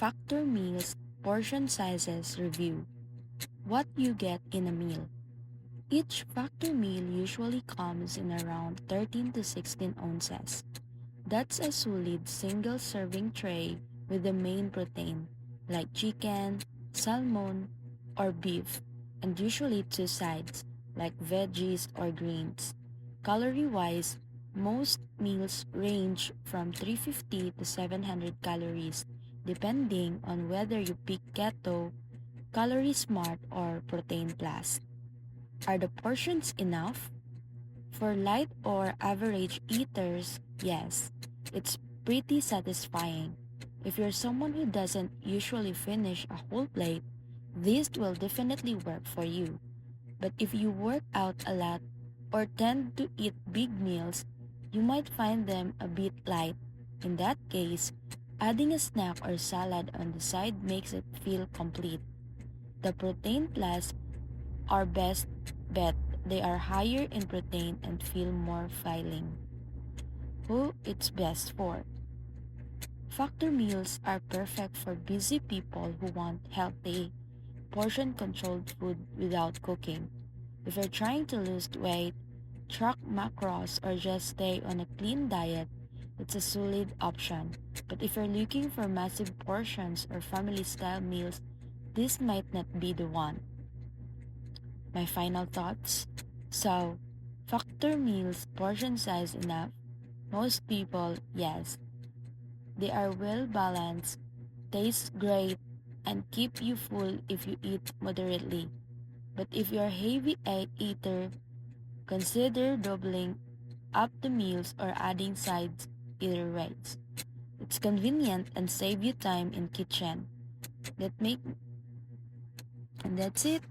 Factor Meals Portion Sizes Review. What you get in a meal. Each factor meal usually comes in around 13 to 16 ounces. That's a solid single serving tray with the main protein, like chicken, salmon, or beef, and usually two sides, like veggies or greens. Calorie-wise, most meals range from 350 to 700 calories, depending on whether you pick keto, calorie smart, or protein plus. Are the portions enough? For light or average eaters, yes, it's pretty satisfying. If you're someone who doesn't usually finish a whole plate, this will definitely work for you. But if you work out a lot or tend to eat big meals, you might find them a bit light. In that case, adding a snack or salad on the side makes it feel complete. The Protein Plus are best bet. They are higher in protein and feel more filling. Who it's best for? Factor meals are perfect for busy people who want healthy, portion controlled food without cooking. If you're trying to lose weight, track macros, or just stay on a clean diet, it's a solid option. But if you're looking for massive portions or family style meals, this might not be the one. My final thoughts. So, factor meals portion size enough? Most people, yes. They are well balanced, taste great, and keep you full if you eat moderately. But if you're a heavy eater, consider doubling up the meals or adding sides either ways. It's convenient and save you time in kitchen. That make and that's it.